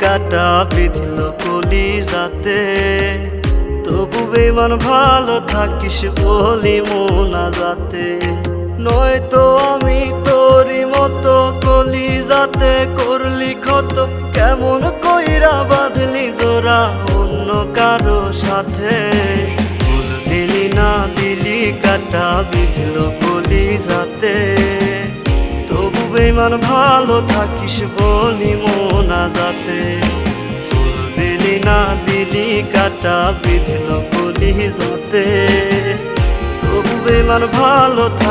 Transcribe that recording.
কাটা বিঁধল কলিজাতে, তবু বেমান ভালো থাকিস বলি মোনাজাতে। নয়তো আমি তোরই মতো কলিজাতে করলি ক্ষত, কেমন কইরা বাঁধলি জোড়া অন্য কারো সাথে। ফুল দিলি না দিলি কাটা বিঁধল কলিজাতে, তবু বেমান ভালো থাকিস বলি মোনাজাতে। ফুল দিলি না দিলি কাটা বিঁধল কলিজাতে, তবু বেমান ভালো থাকিস